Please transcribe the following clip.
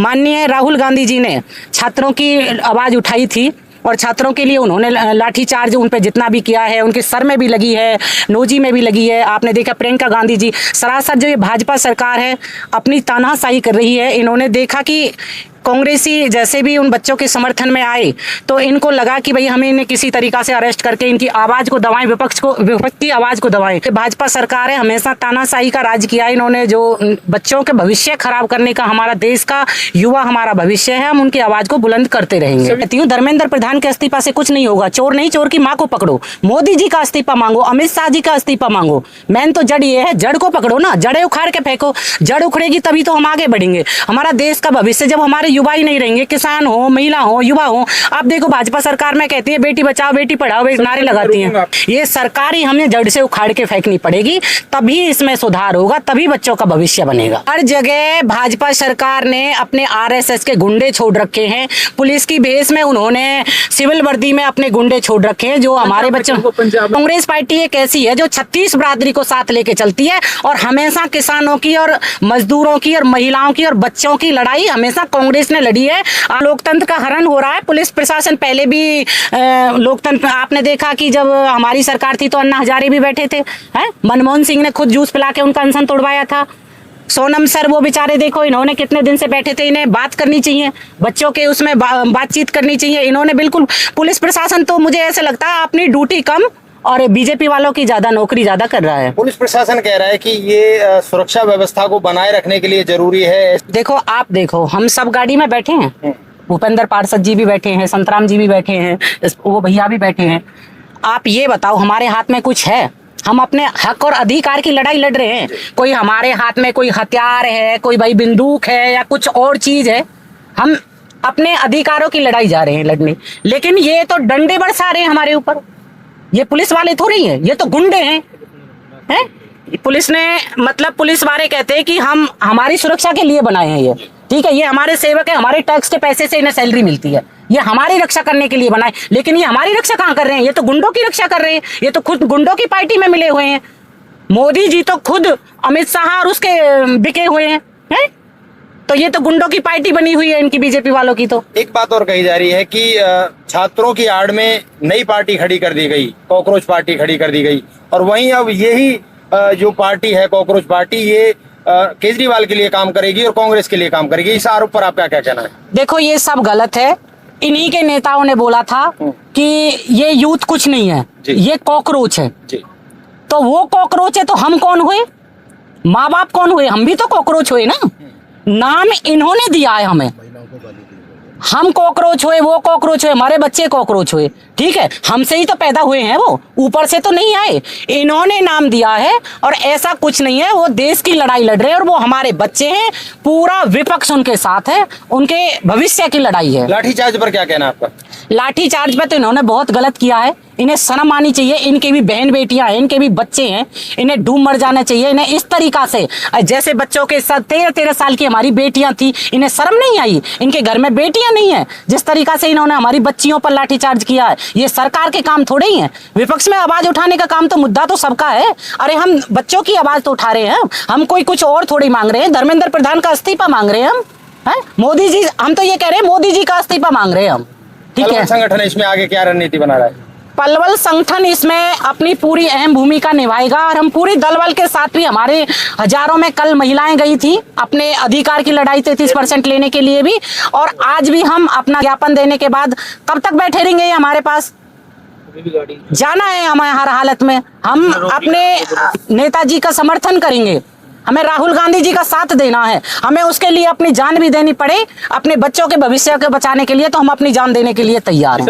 माननीय राहुल गांधी जी ने छात्रों की आवाज उठाई थी और छात्रों के लिए उन्होंने लाठीचार्ज उन पे जितना भी किया है, उनके सर में भी लगी है, नोजी में भी लगी है। आपने देखा प्रियंका गांधी जी, सरासर जो ये भाजपा सरकार है अपनी तानाशाही कर रही है। इन्होंने देखा कि कांग्रेसी जैसे भी उन बच्चों के समर्थन में आए तो इनको लगा कि भाई हमें इन्हें किसी तरीका से अरेस्ट करके इनकी आवाज को दबाएं, विपक्ष की आवाज को दबाएं। भाजपा सरकार है हमेशा तानाशाही का राज किया इन्होंने, जो बच्चों के भविष्य खराब करने का, हमारा देश का युवा हमारा भविष्य है, हम उनकी आवाज को बुलंद करते रहेंगे। कहती हूँ धर्मेंद्र प्रधान के इस्तीफा से कुछ नहीं होगा। चोर नहीं, चोर की माँ को पकड़ो। मोदी जी का इस्तीफा मांगो, अमित शाह जी का इस्तीफा मांगो। मेन तो जड़ ये है, जड़ को पकड़ो ना, जड़ें उखाड़ के फेंको। जड़ उखड़ेगी तभी तो हम आगे बढ़ेंगे। हमारा देश का भविष्य जब हमारे युवा ही नहीं रहेंगे, किसान हो, महिला हो, युवा हो। आप देखो भाजपा सरकार में कहती है बेटी बचाओ बेटी पढ़ाओ नारे लगाती हैं। ये सरकार ही हमें जड़ से उखाड़ के फेंकनी पड़ेगी, तभी इसमें सुधार होगा, तभी बच्चों का भविष्य बनेगा। हर जगह भाजपा सरकार ने अपने आरएसएस के गुंडे छोड़ रखे हैं। पुलिस की भेष में उन्होंने सिविल वर्दी में अपने गुंडे छोड़ रखे हैं, जो हमारे बच्चों। कांग्रेस पार्टी एक ऐसी है जो 36 बिरादरी को साथ लेके चलती है और हमेशा किसानों की और मजदूरों की और महिलाओं की और बच्चों की लड़ाई हमेशा कांग्रेस ने लड़ी है। लोकतंत्र का हरण हो रहा है। पुलिस प्रशासन पहले भी लोकतंत्र, आपने देखा कि जब हमारी सरकार थी तो अन्ना हजारे भी बैठे थे, हैं? मनमोहन सिंह ने खुद जूस पिला के उनका अनशन तोड़वाया था। सोनम सर वो बेचारे देखो, इन्होंने कितने दिन से बैठे थे। इन्हें बात करनी चाहिए, बच्चों के उसमें बातचीत करनी चाहिए। इन्होंने बिल्कुल, पुलिस प्रशासन तो मुझे ऐसा लगता है अपनी ड्यूटी कम और बीजेपी वालों की ज्यादा नौकरी ज्यादा कर रहा है। पुलिस प्रशासन कह रहा है कि ये सुरक्षा व्यवस्था को बनाए रखने के लिए जरूरी है। देखो आप देखो, हम सब गाड़ी में बैठे हैं, भूपेंद्र पार्षद जी भी बैठे हैं, संतराम जी भी बैठे हैं, वो भैया भी बैठे हैं। आप ये बताओ हमारे हाथ में कुछ है? हम अपने हक और अधिकार की लड़ाई लड़ रहे हैं। कोई हमारे हाथ में कोई हथियार है, कोई भाई बंदूक है या कुछ और चीज है? हम अपने अधिकारों की लड़ाई जा रहे हैं लड़ने, लेकिन ये तो डंडे बरसा रहे हैं हमारे ऊपर। ये पुलिस वाले थोड़ी हैं, ये तो गुंडे हैं। पुलिस ने, मतलब पुलिस वाले कहते हैं कि हम हमारी सुरक्षा के लिए बनाए हैं ये, ठीक है, ये हमारे सेवक है, हमारे टैक्स के पैसे से इन्हें सैलरी मिलती है, ये हमारी रक्षा करने के लिए बनाए। लेकिन ये हमारी रक्षा कहाँ कर रहे हैं? ये तो गुंडों की रक्षा कर रहे हैं। ये तो खुद गुंडों की पार्टी में मिले हुए हैं। मोदी जी तो खुद अमित शाह और उसके बिके हुए हैं, हैं? तो ये तो गुंडों की पार्टी बनी हुई है इनकी, बीजेपी वालों की। तो एक बात और कही जा रही है कि छात्रों की आड़ में नई पार्टी खड़ी कर दी गई, कॉकरोच पार्टी खड़ी कर दी गई, और वहीं अब यही जो पार्टी है कॉकरोच पार्टी, ये केजरीवाल के लिए काम करेगी और कांग्रेस के लिए काम करेगी। इस आरोप पर आपका क्या कहना है? देखो ये सब गलत है। इन्हीं के नेताओं ने बोला था कि ये यूथ कुछ नहीं है, ये कॉकरोच है जी। तो वो कॉकरोच है तो हम कौन हुए? माँ बाप कौन हुए? हम भी तो कॉकरोच हुए ना। नाम इन्होंने दिया है हमें, हम कॉकरोच हुए, वो कॉकरोच हुए, हमारे बच्चे कॉकरोच हुए, ठीक है, हमसे ही तो पैदा हुए हैं, वो ऊपर से तो नहीं आए। इन्होंने नाम दिया है और ऐसा कुछ नहीं है। वो देश की लड़ाई लड़ रहे हैं और वो हमारे बच्चे हैं। पूरा विपक्ष उनके साथ है, उनके भविष्य की लड़ाई है। लाठीचार्ज पर क्या कहना है आपका? लाठीचार्ज पर तो इन्होंने बहुत गलत किया है। इन्हें शर्म आनी चाहिए। इनके भी बहन बेटियां हैं, इनके भी बच्चे हैं, इन्हें डूब मर जाना चाहिए। इन्हें इस तरीका से, जैसे बच्चों के साथ 13-13 साल की हमारी बेटियां थी, इन्हें शर्म नहीं आई? इनके घर में बेटियां नहीं है, जिस तरीका से इन्होंने हमारी बच्चियों पर लाठीचार्ज किया है। ये सरकार के काम थोड़े ही है। विपक्ष में आवाज उठाने का काम तो, मुद्दा तो सबका है। अरे हम बच्चों की आवाज तो उठा रहे हैं, हम कोई कुछ और थोड़ी मांग रहे हैं। धर्मेंद्र प्रधान का इस्तीफा मांग रहे हैं हम, हैं? मोदी जी, हम तो ये कह रहे हैं मोदी जी का इस्तीफा मांग रहे हैं हम, ठीक है। संगठन इसमें आगे क्या रणनीति बना रहा है? पलवल संगठन इसमें अपनी पूरी अहम भूमिका निभाएगा और हम पूरी दल बल के साथ भी, हमारे हजारों में कल महिलाएं गई थी अपने अधिकार की लड़ाई 33% लेने के लिए भी, और आज भी हम अपना ज्ञापन देने के बाद कब तक बैठे रहेंगे? ये हमारे पास जाना है हमें हर हालत में। हम अपने नेताजी का समर्थन करेंगे, हमें राहुल गांधी जी का साथ देना है। हमें उसके लिए अपनी जान भी देनी पड़े, अपने बच्चों के भविष्य को बचाने के लिए, तो हम अपनी जान देने के लिए तैयार हैं।